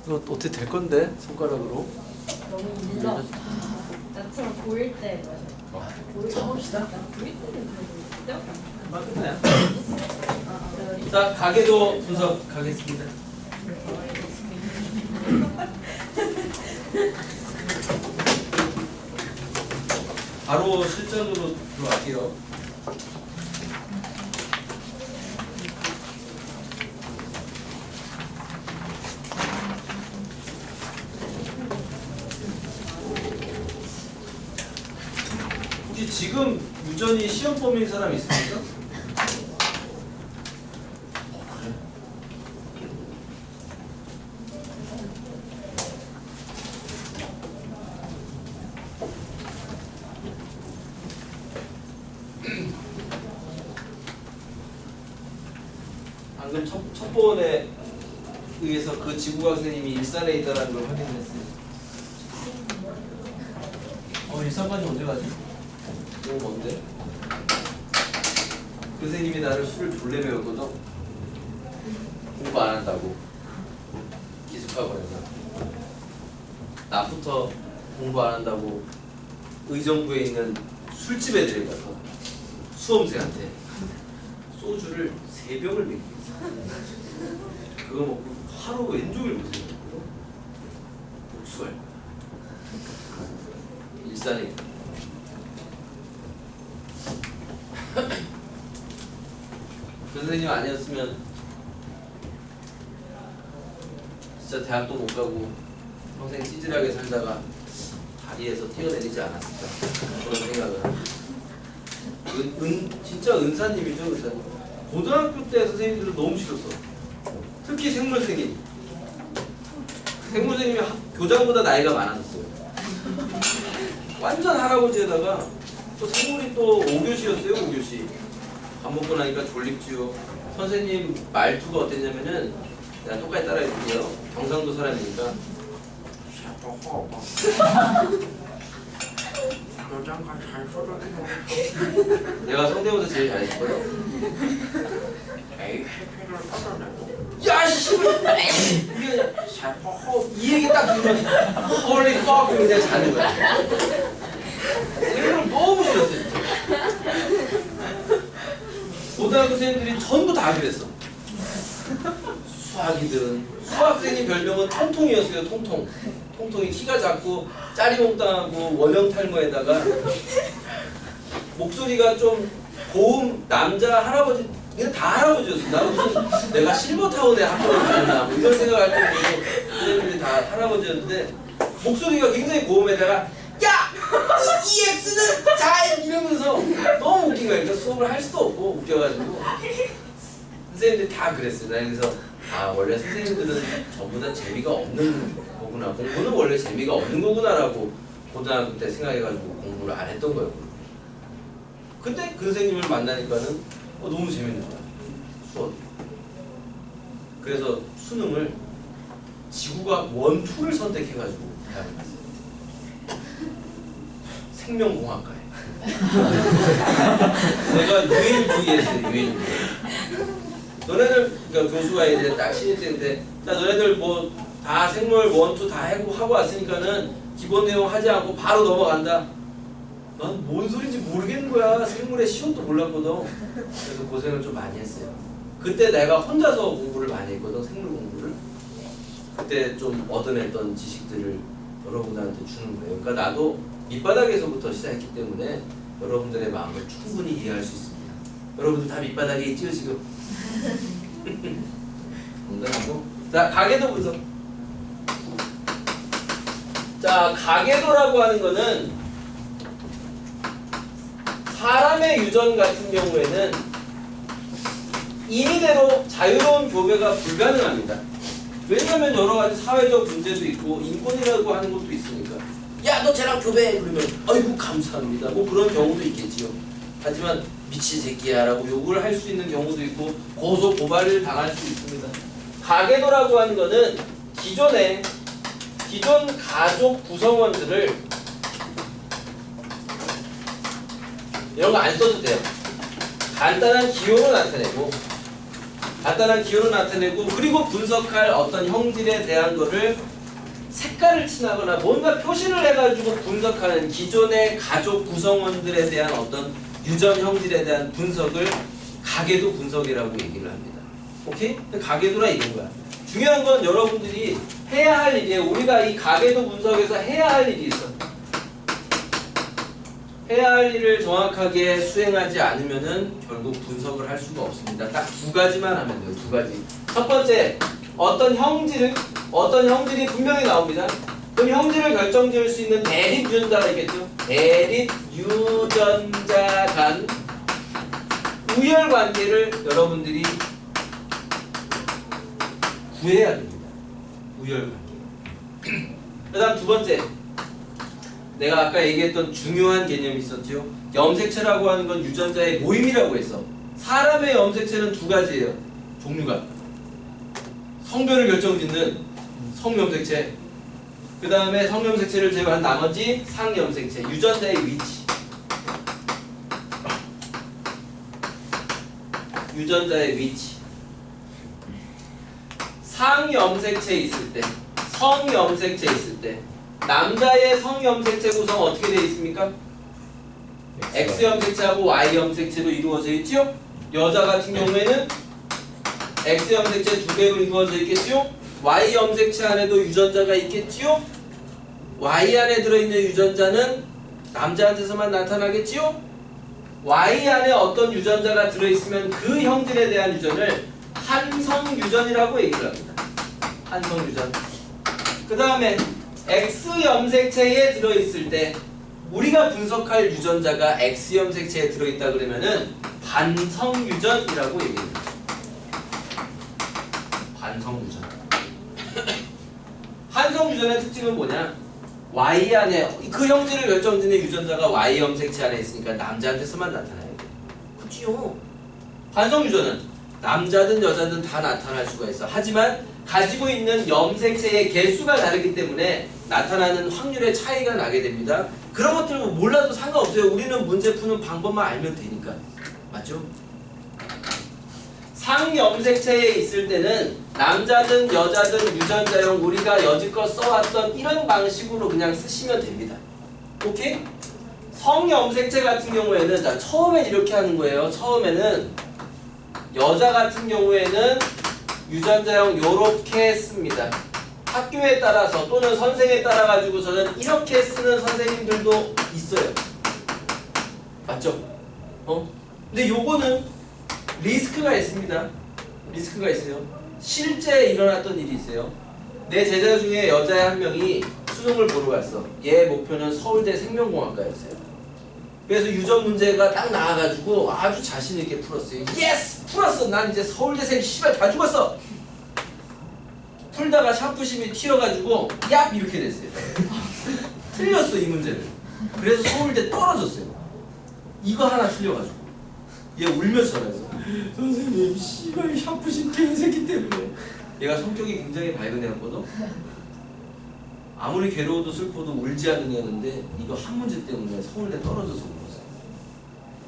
이거 어떻게 될 건데 손가락으로? 너무 물러. 나처럼 보일 때 맞아. 쳐봅시다. 보일 때는 그래도 끝나요. 자, 가계도 분석 가겠습니다. 바로 실전으로 들어갈게요. 혹시 지금 유전이 시험 범위인 사람 있습니까? 그래? 방금 첫 번에 의해서 그 지구과학 선생님이 일산에 있다는 걸 확인했어요. 일산까지 언제 가지? 너무 먼데? 그 선생님이 나를 술을 졸래 배웠거든. 공부 안 한다고 기숙하고 그래서 나부터 공부 안 한다고 의정부에 있는 술집에 데려가서 수험생한테 소주를 3병을 먹였어. 그거 먹고 하루 왼종일 못했어. 복수할 일산에 있다. 그 선생님 아니었으면 진짜 대학도 못 가고 평생 찌질하게 살다가 다리에서 뛰어내리지 않았을까 그런 생각을 합니다. 진짜 은사님이죠. 은사님. 고등학교 때 선생님들은 너무 싫었어. 특히 생물생님. 생물생님이 교장보다 나이가 많았어요. 완전 할아버지에다가 또 생물이 또 5교시였어요. 5교시. 밥 먹고 나니까 졸립지요. 선생님 말투가 어땠냐면은 내가 똑같이 따라해볼게요. 경상도 사람이니까 여장가 잘 써줬네. 내가 성대모사 제일 잘했어요. 에이 해피를 뻗어내고 야씨 이게 이 얘기 딱 들으면 홀리 fuck 그냥 자는 거야. 생물 너무 싫었어요. 고등학교 선생님들이 전부 다 그랬어. 수학이든 수학생님 별명은 통통이었어요. 통통. 통통이 키가 작고 짜리몽땅하고 원형 탈모에다가 목소리가 좀 고음 남자 할아버지 그냥 다 할아버지였어. 나 무슨 내가 실버타운에 학교를 다녔나 뭐 이런 생각할 정도로 선생님들이 다 할아버지였는데 목소리가 굉장히 고음에다가 야! EX는 잘! 이러면서 너무 웃긴 거야. 그러니까 수업을 할 수도 없고 웃겨가지고 선생님들이 다 그랬어요. 그래서 원래 선생님들은 전부 다 재미가 없는 거구나. 공부는 원래 재미가 없는 거구나라고 고등학교 때 생각해가지고 공부를 안 했던 거예요. 근데 그 선생님을 만나니까는 너무 재밌는 거야. 수업. 그래서 수능을 지구과학 1, 2를 선택해가지고 대학을 갔어요. 생명공학과에. 내가 유일무이했어요. 유일무이. 너네들 그러니까 교수가 이제 딱 신입 때인데 자 너네들 뭐 다 생물 1, 2 다 하고 왔으니까는 기본 내용 하지 않고 바로 넘어간다. 난 뭔 소린지 모르겠는 거야. 생물의 시험도 몰랐거든. 그래서 고생을 좀 많이 했어요. 그때 내가 혼자서 공부를 많이 했거든. 생물 공부를. 그때 좀 얻어냈던 지식들을 여러분들한테 주는 거예요. 그러니까 나도 밑바닥에서부터 시작했기 때문에 여러분들의 마음을 충분히 이해할 수 있습니다. 여러분들 다 밑바닥에 있지요 지금? 농담이고. 자, 가계도 분석. 자, 가계도라고 하는 거는 사람의 유전 같은 경우에는 임의대로 자유로운 교배가 불가능합니다. 왜냐하면 여러 가지 사회적 문제도 있고 인권이라고 하는 것도 있으니까. 야, 너 쟤랑 교배해! 그러면 아이고 감사합니다. 뭐 그런 경우도 있겠지요. 하지만 미친 새끼야 라고 욕을 할 수 있는 경우도 있고 고소 고발을 당할 수 있습니다. 가계도라고 하는 거는 기존 가족 구성원들을 이런 거 안 써도 돼요. 간단한 기호로 나타내고 간단한 기호로 나타내고 그리고 분석할 어떤 형질에 대한 거를 색깔을 칠하거나 뭔가 표시를 해가지고 분석하는 기존의 가족 구성원들에 대한 어떤 유전 형질에 대한 분석을 가계도 분석이라고 얘기를 합니다. 오케이? 가계도라 이런 거야. 중요한 건 여러분들이 해야 할 일이에요. 우리가 이 가계도 분석에서 해야 할 일이 있어. 해야 할 일을 정확하게 수행하지 않으면은 결국 분석을 할 수가 없습니다. 딱 두 가지만 하면 돼요. 두 가지. 첫 번째, 어떤 형질이 분명히 나옵니다. 그럼 형질을 결정지을 수 있는 대립 유전자가 있겠죠. 대립 유전자 간 우열 관계를 여러분들이 구해야 됩니다. 우열 관계. 그 다음 두 번째, 내가 아까 얘기했던 중요한 개념이 있었죠. 염색체라고 하는 건 유전자의 모임이라고 했어. 사람의 염색체는 두 가지예요. 종류가. 성별을 결정짓는 성염색체, 그 다음에 성염색체를 제외한 나머지 상염색체, 유전자의 위치. 유전자의 위치. 상염색체 있을 때, 성염색체 있을 때 남자의 성염색체 구성 어떻게 되어 있습니까? X염색체하고 Y염색체로 이루어져 있죠? 여자 같은 경우에는 X염색체 두 개로 이루어져 있겠죠? Y염색체 안에도 유전자가 있겠지요? Y 안에 들어있는 유전자는 남자한테서만 나타나겠지요? Y 안에 어떤 유전자가 들어있으면 그 형질에 대한 유전을 한성유전이라고 얘기를 합니다. 한성유전. 그 다음에 X염색체에 들어있을 때 우리가 분석할 유전자가 X염색체에 들어있다 그러면은 반성유전이라고 얘기합니다. 반성유전. 한성유전의 특징은 뭐냐? Y 안에 그 형질을 결정짓는 유전자가 Y염색체 안에 있으니까 남자한테서만 나타나야 돼. 그치요? 반성유전은 남자든 여자든 다 나타날 수가 있어. 하지만 가지고 있는 염색체의 개수가 다르기 때문에 나타나는 확률의 차이가 나게 됩니다. 그런 것들 몰라도 상관없어요. 우리는 문제 푸는 방법만 알면 되니까. 맞죠? 상염색체에 있을 때는 남자든 여자든 유전자형 우리가 여지껏 써왔던 이런 방식으로 그냥 쓰시면 됩니다. 오케이? 성염색체 같은 경우에는 자, 처음엔 이렇게 하는 거예요. 처음에는 여자 같은 경우에는 유전자형 요렇게 씁니다. 학교에 따라서 또는 선생에 따라 가지고서는 이렇게 쓰는 선생님들도 있어요. 맞죠? 근데 요거는 리스크가 있습니다. 리스크가 있어요. 실제 일어났던 일이 있어요. 내 제자 중에 여자 한 명이 수능을 보러 갔어. 얘 목표는 서울대 생명공학과였어요. 그래서 유전 문제가 딱 나와가지고 아주 자신 있게 풀었어요. 예스! 풀었어! 난 이제 서울대생 씨발 다 죽었어! 풀다가 샤프심이 튀어가지고 얍! 이렇게 됐어요. 틀렸어 이 문제를. 그래서 서울대 떨어졌어요. 이거 하나 틀려가지고 얘 울면서 전화했어. 선생님 씨발 샤프심 튀은 새끼 때문에. 얘가 성격이 굉장히 밝은 애였거든. 아무리 괴로워도 슬퍼도 울지 않는 애였는데 이거 한 문제 때문에 서울대 떨어져서 울었어요.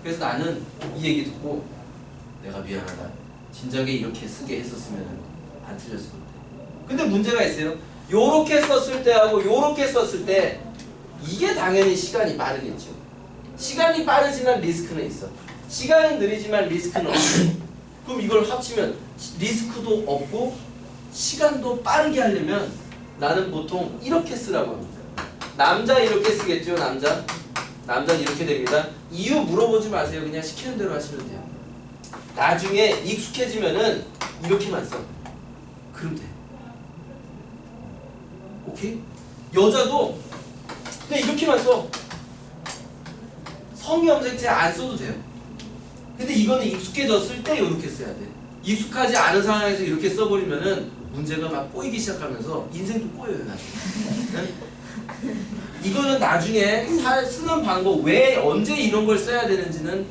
그래서 나는 이 얘기 듣고 내가 미안하다. 진작에 이렇게 쓰게 했었으면 안 틀렸을 건데. 근데 문제가 있어요. 요렇게 썼을 때하고 요렇게 썼을 때 이게 당연히 시간이 빠르겠죠. 시간이 빠르지만 리스크는 있어. 시간은 느리지만 리스크는 없어. 그럼 이걸 합치면 리스크도 없고 시간도 빠르게 하려면 나는 보통 이렇게 쓰라고 합니다. 남자 이렇게 쓰겠죠. 남자는 이렇게 됩니다. 이유 물어보지 마세요. 그냥 시키는 대로 하시면 돼요. 나중에 익숙해지면은 이렇게만 써. 그럼 돼. 오케이? 여자도 그냥 이렇게만 써. 성염색체 안 써도 돼요. 근데 이거는 익숙해졌을 때 이렇게 써야 돼. 익숙하지 않은 상황에서 이렇게 써버리면은 문제가 막 꼬이기 시작하면서 인생도 꼬여요. 나중에. 이거는 나중에 쓰는 방법 왜 언제 이런 걸 써야 되는지는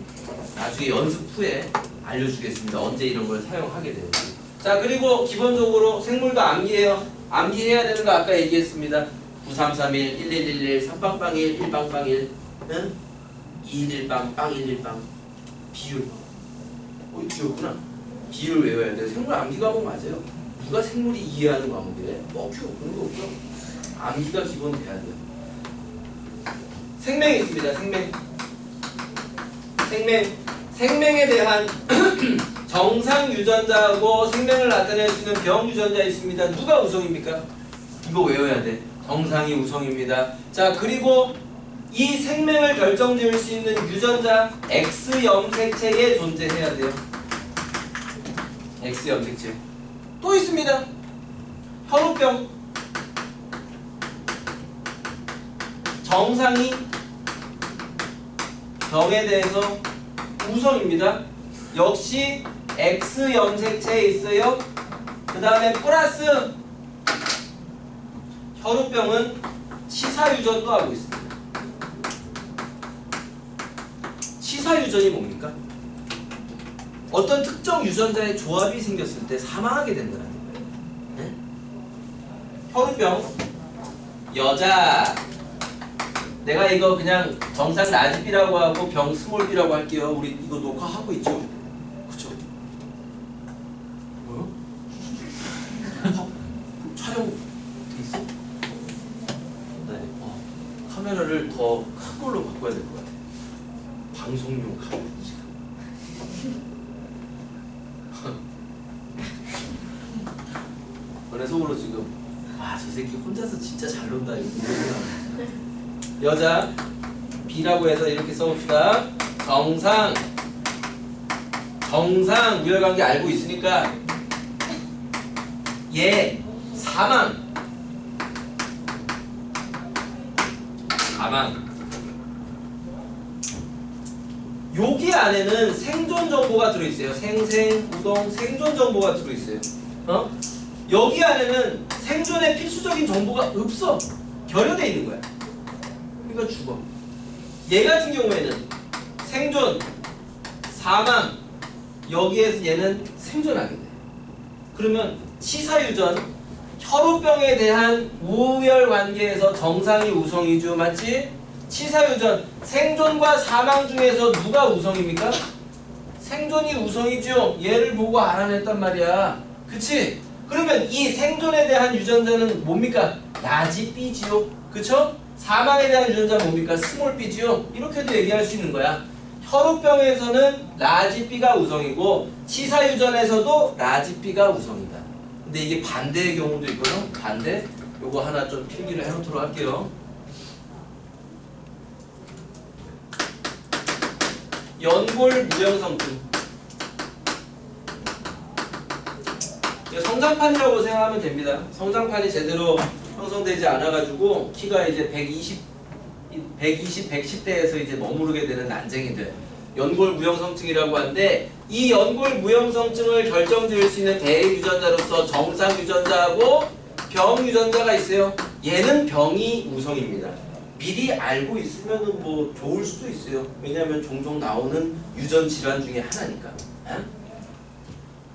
나중에 연습 후에 알려주겠습니다. 언제 이런 걸 사용하게 되는지. 자, 그리고 기본적으로 생물도 암기해요. 암기해야 되는 거 아까 얘기했습니다. 9331, 1111, 3빵빵1, 1빵빵1, 응? 211빵, 빵 111빵. 비율. 비율구나. 비를 외워야 돼. 생물 암기 과목 맞아요. 누가 생물이 이해하는 과목이래? 뭐 그런 거 없어. 암기가 기본 돼야 돼요. 생명이 있습니다. 생명에 대한 정상 유전자하고 생명을 나타낼 수 있는 병 유전자 있습니다. 누가 우성입니까? 이거 외워야 돼. 정상이 우성입니다. 자, 그리고 이 생명을 결정지을 수 있는 유전자 X 염색체에 존재해야 돼요. X 염색체. 또 있습니다. 혈우병. 정상이 병에 대해서 우성입니다. 역시 X 염색체에 있어요. 그 다음에 플러스 혈우병은 치사유전도 하고 있습니다. 치사유전이 뭡니까? 어떤 특정 유전자의 조합이 생겼을 때 사망하게 된다는 거예요. 네? 혈우병 여자. 내가 이거 그냥 정상 라지비라고 하고 병 스몰비라고 할게요. 우리 이거 녹화하고 있죠? 그쵸? 뭐요? 촬영 돼 있어? 네. 카메라를 더 큰 걸로 바꿔야 될 것 같아. 방송용 카메라 지금. 그래 속으로 지금 저 새끼 혼자서 진짜 잘 논다 이거. 여자 B라고 해서 이렇게 써봅시다. 정상 우열관계 알고 있으니까 얘 사망 여기 안에는 생존 정보가 들어있어요. 우동 생존 정보가 들어있어요. 여기 안에는 생존의 필수적인 정보가 없어. 결여되어 있는 거야. 그러니까 죽어. 얘 같은 경우에는 생존, 사망, 여기에서 얘는 생존하게 돼. 그러면 치사유전, 혈우병에 대한 우열 관계에서 정상이 우성이죠. 맞지? 치사유전, 생존과 사망 중에서 누가 우성입니까? 생존이 우성이죠. 얘를 보고 알아냈단 말이야. 그치? 그러면 이 생존에 대한 유전자는 뭡니까? 라지 B지요. 그쵸? 사망에 대한 유전자 뭡니까? 스몰 B지요. 이렇게도 얘기할 수 있는 거야. 혈우병에서는 라지 B가 우성이고 치사유전에서도 라지 B가 우성이다. 근데 이게 반대의 경우도 있거든. 반대. 요거 하나 좀 필기를 해놓도록 할게요. 연골 무형성증. 성장판이라고 생각하면 됩니다. 성장판이 제대로 형성되지 않아가지고 키가 이제 120, 110대에서 이제 머무르게 되는 난쟁이들. 연골 무형성증이라고 하는데 이 연골 무형성증을 결정지을 수 있는 대유전자로서 정상 유전자하고 병 유전자가 있어요. 얘는 병이 우성입니다. 미리 알고 있으면 뭐 좋을 수도 있어요. 왜냐하면 종종 나오는 유전 질환 중에 하나니까.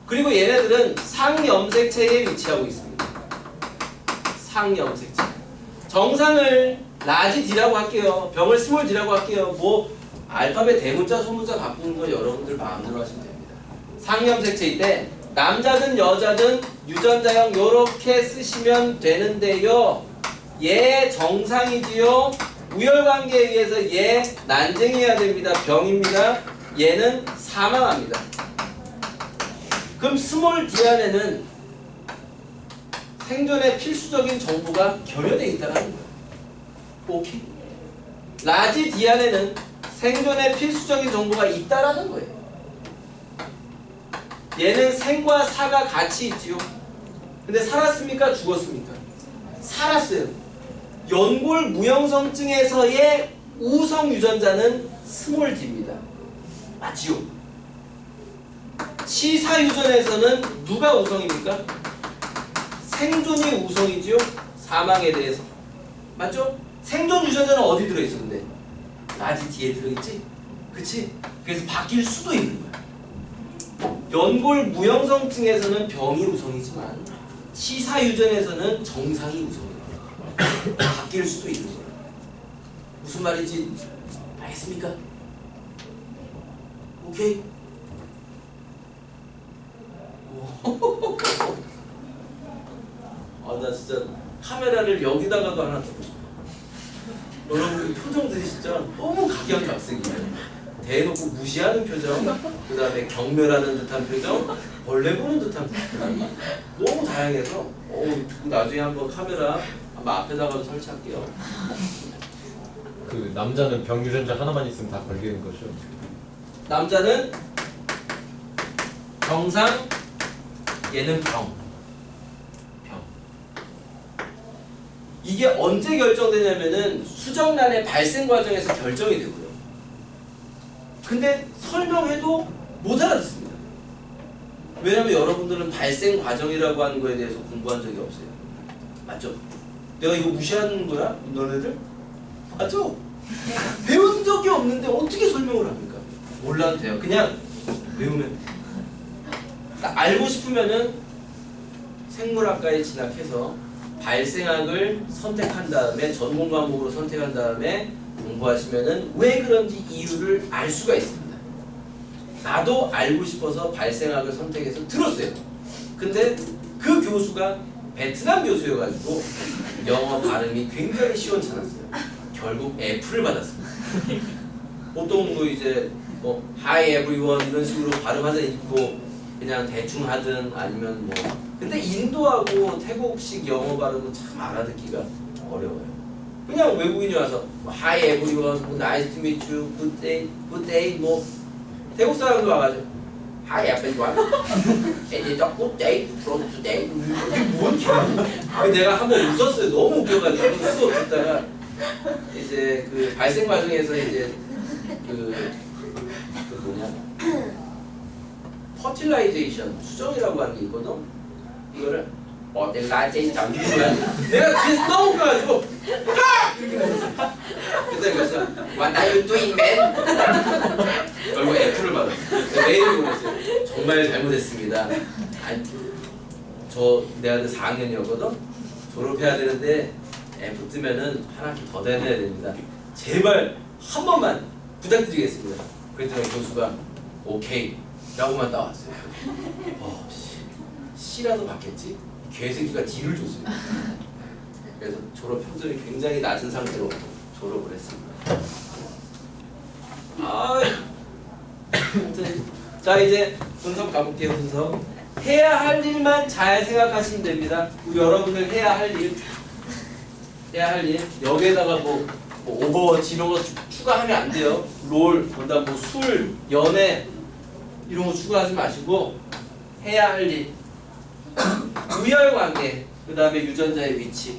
그리고 얘네들은 상염색체에 위치하고 있습니다. 상염색체. 정상을 라지 D라고 할게요. 병을 스몰 D라고 할게요. 뭐 알파벳 대문자 소문자 바꾸는 거 여러분들 마음대로 하시면 됩니다. 상염색체일 때 남자든 여자든 유전자형 요렇게 쓰시면 되는데요. 얘 정상이지요. 우열관계에 의해서 얘 난쟁해야 됩니다. 병입니다. 얘는 사망합니다. 그럼 스몰 D 안에는 생존의 필수적인 정보가 결여되어 있다는 거예요. 오케이? 라지 D 안에는 생존의 필수적인 정보가 있다라는 거예요. 얘는 생과 사가 같이 있지요. 근데 살았습니까? 죽었습니까? 살았어요. 연골 무형성증에서의 우성 유전자는 스몰 D입니다. 맞지요? 치사 유전에서는 누가 우성입니까? 생존이 우성이지요? 사망에 대해서. 맞죠? 생존 유전자는 어디 들어있어 근데? 라지 D에 들어있지? 그치? 그래서 바뀔 수도 있는 거야. 연골 무형성증에서는 병이 우성이지만 치사 유전에서는 정상이 우성이에요. 바뀔 수도 있는 거야. 무슨 말인지 알겠습니까? 오케이? 아, 나 진짜 카메라를 여기다가도 하나 두고 싶어. 여러분 표정들이 진짜 너무 각양각색이에요. 대놓고 무시하는 표정, 그 다음에 경멸하는 듯한 표정, 벌레 보는 듯한 표정. 너무 다양해서 나중에 한번 카메라 한번 앞에다가도 설치할게요. 그 남자는 병 유전자 하나만 있으면 다 걸리는 거죠? 남자는 정상, 얘는 병. 이게 언제 결정되냐면은 수정란의 발생 과정에서 결정이 되고요. 근데 설명해도 못 알아듣습니다. 왜냐면 여러분들은 발생 과정이라고 하는 거에 대해서 공부한 적이 없어요. 맞죠? 내가 이거 무시하는 거야? 너네들? 맞죠? 배운 적이 없는데 어떻게 설명을 합니까? 몰라도 돼요. 그냥 외우면 돼요. 알고 싶으면은 생물학과에 진학해서 발생학을 선택한 다음에 전공 과목으로 선택한 다음에 공부하시면은 왜 그런지 이유를 알 수가 있습니다. 나도 알고 싶어서 발생학을 선택해서 들었어요. 근데 그 교수가 베트남 교수여가지고 영어 발음이 굉장히 시원찮았어요. 결국 F를 받았습니다. 보통 뭐 이제 뭐 Hi everyone 이런 식으로 발음하지 않고 그냥 대충 하든 아니면 뭐 근데 인도하고 태국식 영어 발음은 참 알아듣기가 어려워요. 그냥 외국인이 와서 Hi everyone, nice to meet you, good day 뭐 태국 사람도 와가지고 Hi everyone, and it's a good day from today. 이게 뭔 개야? 내가 한번 웃었어요. 너무 웃겨가지고 수업 듣다가 이제 그 발생 과정에서 이제 그 뭐냐 퍼틸라이제이션 수정이라고 하는 게 있거든. 이거를 퍼틸라이제이션 내가 뒤에서 너무 웃겨가지고 하! 이렇게 먹었어. 그때 그래서 What are you doing, man? 결국 F를 받았어. 메일을 보냈어요. 정말 잘못했습니다. 아니, 내 아들 4학년이었거든. 졸업해야 되는데 F 뜨면은 한 학기 더 다녀야 됩니다. 제발 한 번만 부탁드리겠습니다. 그랬더니 교수가 오케이 라고만 나왔어요. C라도 받겠지? 개새끼가 D를 줬어요. 그래서 졸업 평점이 굉장히 낮은 상태로 졸업을 했습니다. 자 이제 분석 가볼게요. 분석. 해야 할 일만 잘 생각하시면 됩니다. 우리 여러분들 해야 할 일 여기에다가 뭐 오버워치 이런 거 추가하면 안 돼요. 롤, 그다음 뭐 술, 연애 이런 거 추가하지 마시고 해야 할 일, 우열관계, 그 다음에 유전자의 위치.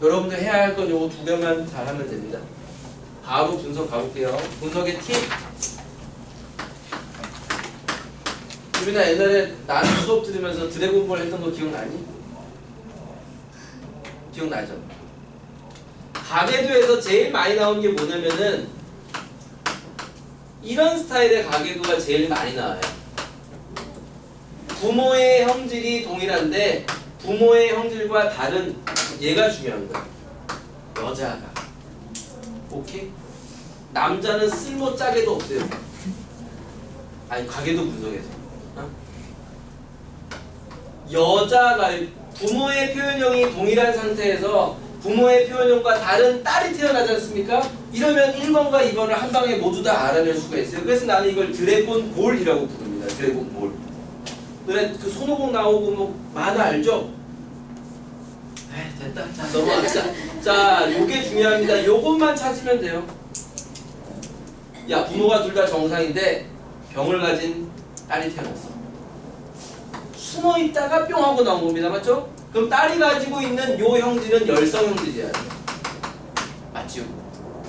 여러분들 해야 할 건 요거 두 개만 잘하면 됩니다. 바로 분석 가볼게요. 분석의 팁. 유빈아 옛날에 나는 수업 들으면서 드래곤볼 했던 거 기억나니? 기억나죠? 가계도에서 제일 많이 나오는 게 뭐냐면은 이런 스타일의 가계도가 제일 많이 나와요. 부모의 형질이 동일한데 부모의 형질과 다른 얘가 중요한 거예요. 여자가. 오케이? 남자는 쓸모 짜게도 없어요. 아니 가계도 분석에서. 여자가 부모의 표현형이 동일한 상태에서 부모의 표현형과 다른 딸이 태어나지 않습니까? 이러면 1번과 2번을 한 방에 모두 다 알아낼 수가 있어요. 그래서 나는 이걸 드래곤 볼이라고 부릅니다. 드래곤 볼. 그래 그 손오공 나오고 뭐 만화 알죠? 에이 됐다. 자 넘어갑시다. 자 요게 중요합니다. 요것만 찾으면 돼요. 야 부모가 둘 다 정상인데 병을 가진 딸이 태어났어. 숨어있다가 뿅 하고 나온 겁니다. 맞죠? 그럼 딸이 가지고 있는 요 형질은 열성 형질이야. 맞죠?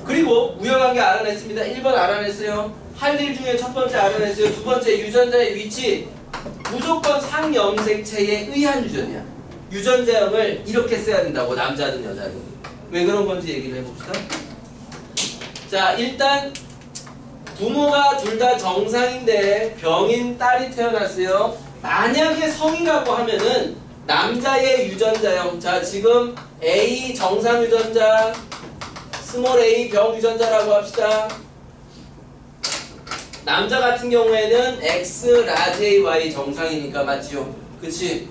그리고 우열관계 알아냈습니다. 1번 알아냈어요. 할 일 중에 첫 번째 알아냈어요. 두 번째 유전자의 위치. 무조건 상염색체에 의한 유전이야. 유전자형을 이렇게 써야 된다고 남자든 여자든. 왜 그런 건지 얘기를 해봅시다. 자 일단 부모가 둘 다 정상인데 병인 딸이 태어났어요. 만약에 성이라고 하면은 남자의 유전자형. 자 지금 A 정상 유전자, 스몰 a 병 유전자라고 합시다. 남자 같은 경우에는 X 라지 Y 정상이니까 맞지요? 그치?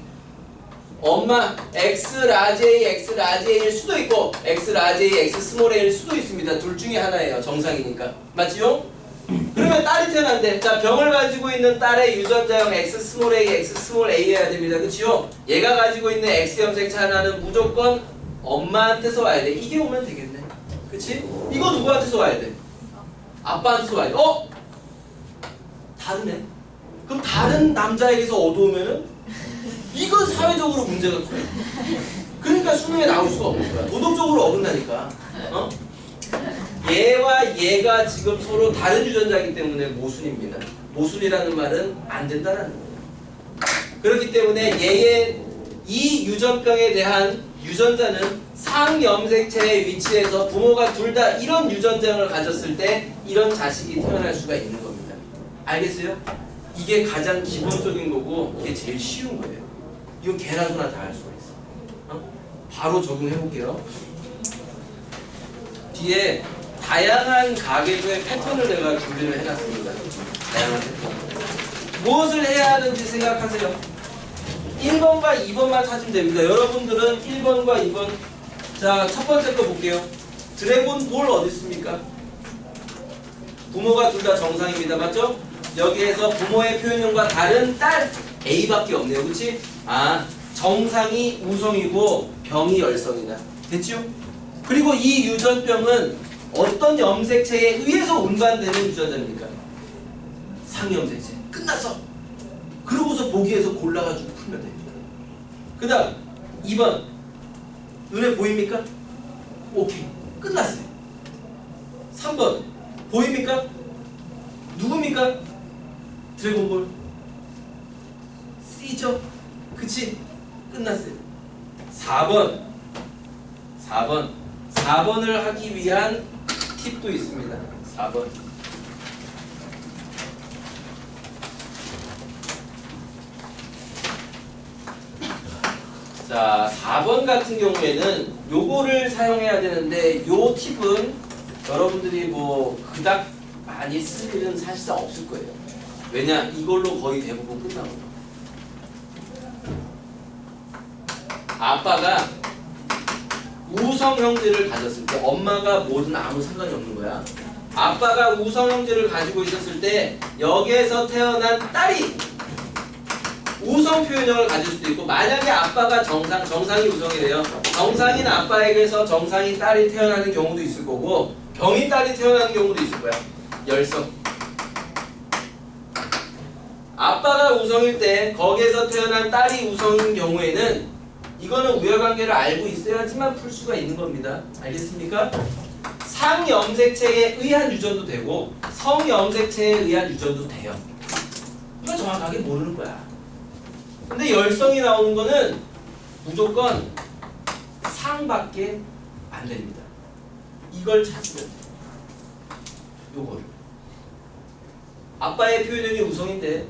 엄마 X 라지 A, X 라지 A일 수도 있고 X 라지 A, X 스몰 A일 수도 있습니다. 둘 중에 하나예요. 정상이니까. 맞지요? 그러면 딸이 태어난대. 자, 병을 가지고 있는 딸의 유전자형 X 스몰 A, X 스몰 A여야 됩니다. 그치요? 얘가 가지고 있는 X 염색체 하나는 무조건 엄마한테서 와야 돼. 이게 오면 되겠네. 그치? 이거 누구한테서 와야 돼? 아빠한테서 와야 돼. 다르네. 그럼 다른 남자에게서 얻어오면은 이건 사회적으로 문제가 커요. 그러니까 수능에 나올 수가 없는 거야. 도덕적으로 어긋나니까. 얘와 얘가 지금 서로 다른 유전자이기 때문에 모순입니다. 모순이라는 말은 안 된다는 거예요. 그렇기 때문에 얘의 이 유전병에 대한 유전자는 상염색체의 위치에서 부모가 둘 다 이런 유전자를 가졌을 때 이런 자식이 태어날 수가 있는 겁니다. 알겠어요? 이게 가장 기본적인 거고 이게 제일 쉬운 거예요. 이거 개나 소나 다 할 수가 있어. 바로 적용해 볼게요. 뒤에 다양한 가계도의 패턴을 내가 준비를 해놨습니다. 다양한 패턴. 무엇을 해야 하는지 생각하세요. 1번과 2번만 찾으면 됩니다. 여러분들은 1번과 2번. 자, 첫 번째 거 볼게요. 드래곤 볼 어디 있습니까? 부모가 둘 다 정상입니다. 맞죠? 여기에서 부모의 표현형과 다른 딸 A밖에 없네요. 그치? 아, 정상이 우성이고 병이 열성이다. 됐죠? 그리고 이 유전병은 어떤 염색체에 의해서 운반되는 유전자입니까? 상염색체. 끝났어. 그러고서 보기에서 골라가지고 풀면 됩니다. 그 다음 2번 눈에 보입니까? 오케이. 끝났어요. 3번 보입니까? 누굽니까? 드래곤볼 C죠? 그치? 끝났어요. 4번을 하기 위한 팁도 있습니다. 4번 자, 4번 같은 경우에는 요거를 사용해야 되는데 요 팁은 여러분들이 뭐 그닥 많이 쓸 일은 사실상 없을 거예요. 왜냐? 이걸로 거의 대부분 끝나거든요. 아빠가 우성 형제를 가졌을 때 엄마가 뭐든 아무 상관이 없는 거야. 아빠가 우성 형제를 가지고 있었을 때 여기에서 태어난 딸이 우성 표현형을 가질 수도 있고, 만약에 아빠가 정상이 우성이래요. 정상인 아빠에게서 정상인 딸이 태어나는 경우도 있을 거고 병인 딸이 태어나는 경우도 있을 거야. 열성. 아빠가 우성일 때 거기에서 태어난 딸이 우성인 경우에는 이거는 우열관계를 알고 있어야지만 풀 수가 있는 겁니다. 알겠습니까? 상염색체에 의한 유전도 되고 성염색체에 의한 유전도 돼요. 이거 정확하게 모르는 거야. 근데 열성이 나오는 거는 무조건 상밖에 안 됩니다. 이걸 찾으면 돼요. 요거를. 아빠의 표현형이 우성인데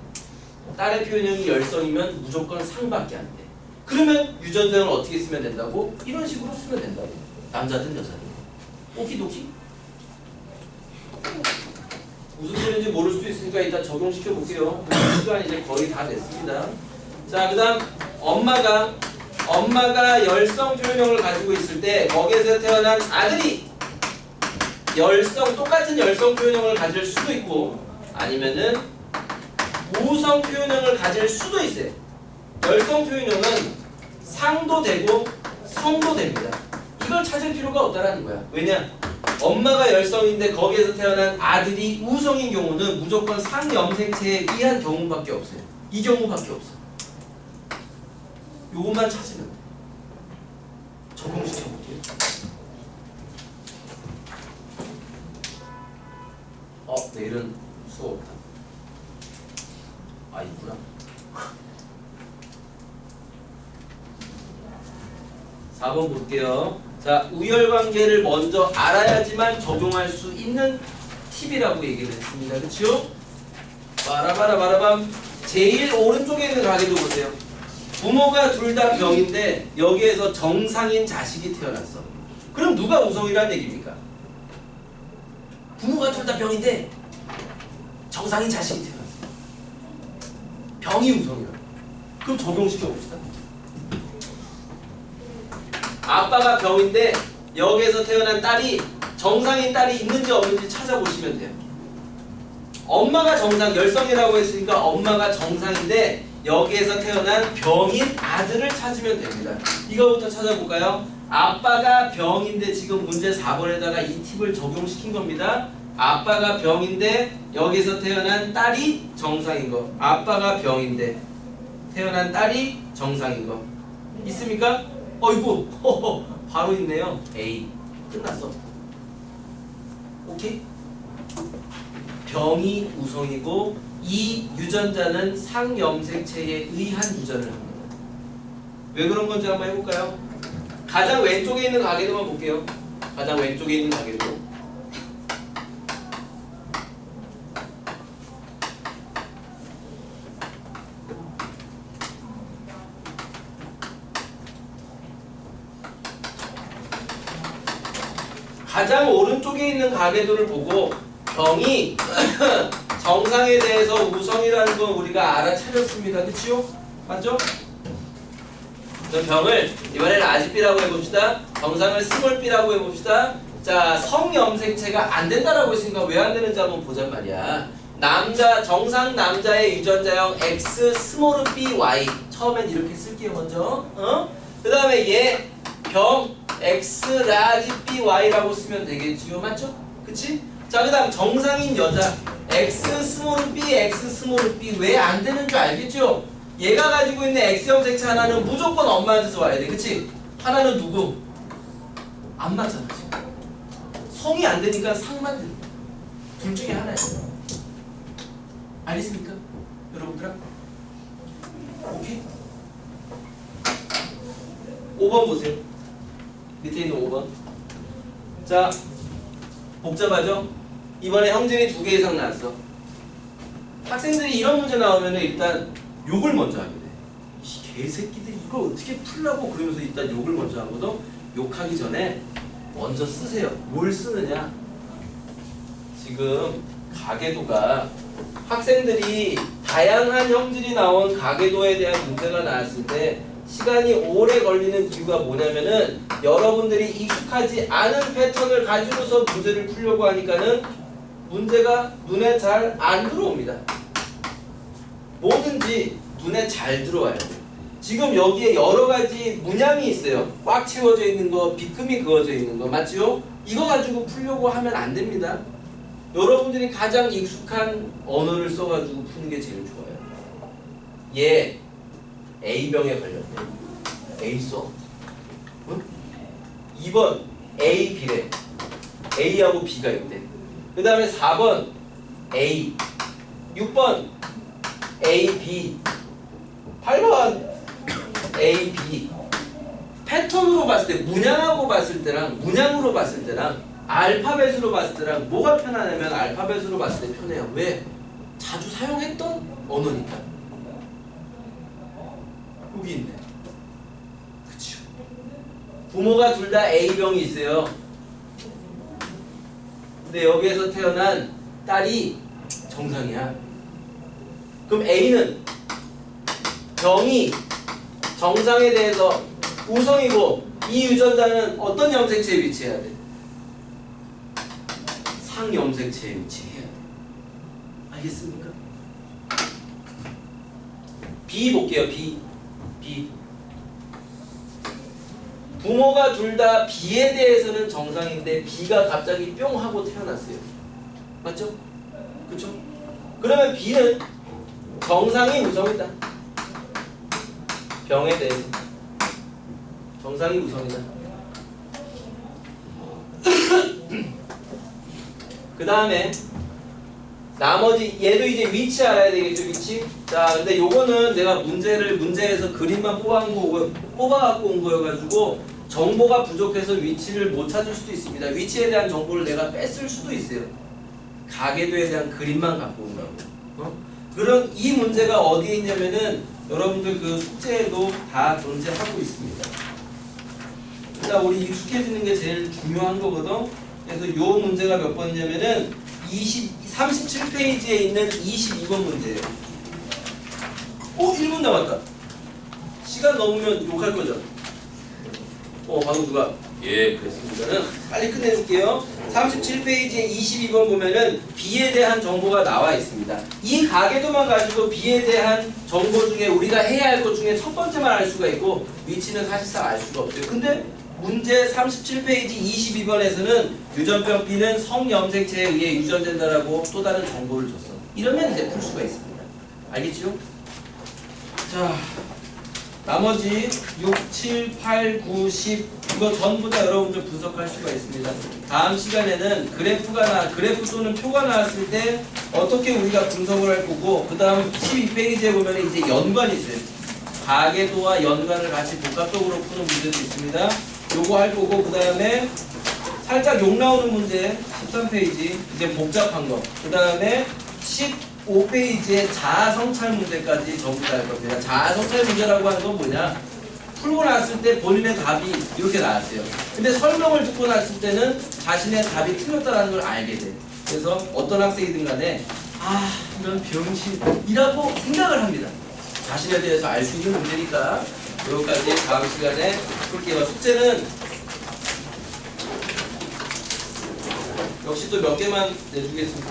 딸의 표현형이 열성이면 무조건 상밖에 안 돼. 그러면 유전자를 어떻게 쓰면 된다고? 이런 식으로 쓰면 된다고. 남자든 여자든. 오키도키? 무슨 소리인지 모를 수도 있으니까 일단 적용시켜 볼게요. 시간 이제 거의 다 됐습니다. 자, 그 다음 엄마가 열성 표현형을 가지고 있을 때 거기에서 태어난 아들이 똑같은 열성 표현형을 가질 수도 있고 아니면은 우성 표현형을 가질 수도 있어요. 열성 표현형은 상도 되고 성도 됩니다. 이걸 찾을 필요가 없다라는 거야. 왜냐? 엄마가 열성인데 거기에서 태어난 아들이 우성인 경우는 무조건 상염색체에 의한 경우밖에 없어요. 이 경우밖에 없어. 요것만 찾으면 돼. 적용시켜볼게요. 내일은 수업 없다. 아, 있구나. 4번 볼게요. 자, 우열관계를 먼저 알아야지만 적용할 수 있는 팁이라고 얘기를 했습니다. 그렇죠? 바라바라바라밤. 제일 오른쪽에 있는 가게도 보세요. 부모가 둘 다 병인데 여기에서 정상인 자식이 태어났어. 그럼 누가 우성이라는 얘기입니까? 부모가 둘 다 병인데 정상인 자식이 태어났어. 병이 우성이야. 그럼 적용시켜 봅시다. 아빠가 병인데 여기에서 태어난 딸이 정상인 딸이 있는지 없는지 찾아보시면 돼요. 엄마가 정상, 열성이라고 했으니까 엄마가 정상인데 여기에서 태어난 병인 아들을 찾으면 됩니다. 이거부터 찾아볼까요? 아빠가 병인데 지금 문제 4번에다가 이 팁을 적용시킨 겁니다. 아빠가 병인데 여기서 태어난 딸이 정상인 거. 아빠가 병인데 태어난 딸이 정상인 거. 있습니까? 어이구 바로 있네요. A. 끝났어. 오케이? 병이 우성이고 이 유전자는 상염색체에 의한 유전을 합니다. 왜 그런 건지 한번 해볼까요? 가장 왼쪽에 있는 가계도만 볼게요. 가장 왼쪽에 있는 가계도. 가장 오른쪽에 있는 가계도를 보고 병이 정상에 대해서 우성이라는 건 우리가 알아차렸습니다. 그치요? 맞죠? 그럼 병을 이번에는 아직B라고 해봅시다. 정상을 스몰B라고 해봅시다. 자, 성염색체가 안 된다라고 했으니까 왜 안 되는지 한번 보잔 말이야. 남자, 정상 남자의 유전자형 X 스몰 BY. 처음엔 이렇게 쓸게요, 먼저. 그 다음에 얘 병 X 라지 BY라고 쓰면 되겠지요. 맞죠? 그치? 자, 그 다음 정상인 여자 X 스몰 B, X 스몰 B. 왜 안 되는 줄 알겠죠? 얘가 가지고 있는 X형 색채 하나는 무조건 엄마한테서 와야 돼. 그치? 하나는 누구? 안 맞잖아. 지금. 성이 안 되니까 상만 돼. 둘 중에 하나야. 알겠습니까? 여러분들아? 오케이? 5번 보세요. 밑에 있는 5번. 자, 복잡하죠? 이번에 형진이 2개 이상 나왔어. 학생들이 이런 문제 나오면 일단 욕을 먼저 하게 돼. 이 개새끼들이 이걸 어떻게 풀라고 그러면서 일단 욕을 먼저 하거든. 욕하기 전에 먼저 쓰세요. 뭘 쓰느냐? 지금 가계도가 학생들이 다양한 형질이 나온 가계도에 대한 문제가 나왔을 때 시간이 오래 걸리는 이유가 뭐냐면은 여러분들이 익숙하지 않은 패턴을 가지고서 문제를 풀려고 하니까는 문제가 눈에 잘 안 들어옵니다. 뭐든지 눈에 잘 들어와야 돼요. 지금 여기에 여러 가지 문양이 있어요. 꽉 채워져 있는 거, 빗금이 그어져 있는 거, 맞죠? 이거 가지고 풀려고 하면 안 됩니다. 여러분들이 가장 익숙한 언어를 써가지고 푸는 게 제일 좋아요. 얘 A병에 걸렸네. A 써. 응? 2번 A, B래. A하고 B가 있대. 그 다음에 4번 A, 6번 A, B, 8번 A, B. 패턴으로 봤을 때, 문양하고 봤을 때랑 문양으로 봤을 때랑 알파벳으로 봤을 때랑 뭐가 편하냐면 알파벳으로 봤을 때 편해요. 왜? 자주 사용했던 언어니까. 여기 있네. 그쵸? 부모가 둘 다 A병이 있어요. 근데 여기에서 태어난 딸이 정상이야. 그럼 A는 병이 정상에 대해서 우성이고 이 유전자는 어떤 염색체에 위치해야 돼? 상염색체에 위치해야 돼. 알겠습니까? B 볼게요. B. 부모가 둘 다 B에 대해서는 정상인데 B가 갑자기 뿅 하고 태어났어요. 맞죠? 그쵸? 그러면 B는 정상이 우성이다. 병에 대해서 정상이 우성이다. 그 다음에 나머지 얘도 이제 위치 알아야 되겠죠. 위치. 자, 근데 요거는 내가 문제에서 그림만 뽑아갖고 온 거여가지고 정보가 부족해서 위치를 못 찾을 수도 있습니다. 위치에 대한 정보를 내가 뺐을 수도 있어요. 가계도에 대한 그림만 갖고 온 거고. 그럼 이 문제가 어디에 있냐면은 여러분들 그 숙제에도 다 존재하고 있습니다. 자, 우리 익숙해지는 게 제일 중요한 거거든. 그래서 요 문제가 몇 번이냐면은 37페이지에 있는 22번 문제예요. 1분 남았다. 시간 넘으면 욕할 거죠. 방금 누가 예 그랬습니다는 빨리 끝내줄게요. 37페이지에 22번 보면은 B에 대한 정보가 나와 있습니다. 이 가계도만 가지고 B에 대한 정보 중에 우리가 해야 할 것 중에 첫 번째만 알 수가 있고 위치는 사실상 알 수가 없어요. 근데 문제 37페이지 22번에서는 유전병 B는 성염색체에 의해 유전된다라고 또 다른 정보를 줬어. 이러면 이제 풀 수가 있습니다. 알겠죠? 자, 나머지 6, 7, 8, 9, 10 이거 전부 다 여러분들 분석할 수가 있습니다. 다음 시간에는 그래프 또는 표가 나왔을 때 어떻게 우리가 분석을 할 거고 그 다음 12페이지에 보면 이제 연관이 있어요. 가계도와 연관을 같이 복합적으로 푸는 문제도 있습니다. 요거 할 거고 그 다음에 살짝 욕 나오는 문제 13페이지 이제 복잡한 거 그 다음에 15페이지에 자아성찰 문제까지 전부 다 할 겁니다. 자아성찰 문제라고 하는 건 뭐냐? 풀고 났을 때 본인의 답이 이렇게 나왔어요. 근데 설명을 듣고 났을 때는 자신의 답이 틀렸다는 걸 알게 돼. 그래서 어떤 학생이든 간에 이런 병신이라고 생각을 합니다. 자신에 대해서 알 수 있는 문제니까 여기까지 다음 시간에 풀게요. 숙제는 역시 또 몇 개만 내주겠습니다.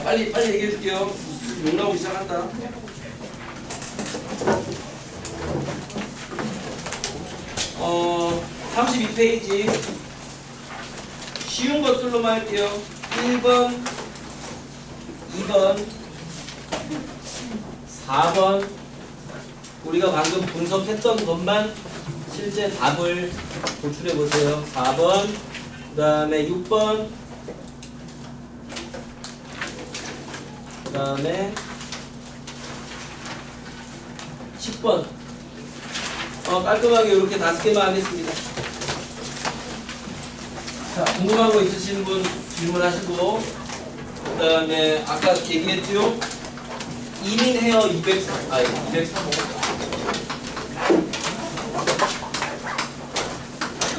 빨리 얘기해 줄게요. 욕 나오기 시작한다. 어, 32페이지 쉬운 것들로만 할게요. 1번, 2번, 4번 우리가 방금 분석했던 것만 실제 답을 도출해 보세요. 4번, 그 다음에 6번, 그 다음에 10번 깔끔하게 이렇게 5개만 하겠습니다. 자, 궁금한 거 있으신 분 질문하시고 그 다음에 아까 얘기했죠? 이민 헤어 203호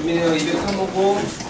이민 헤어 203호고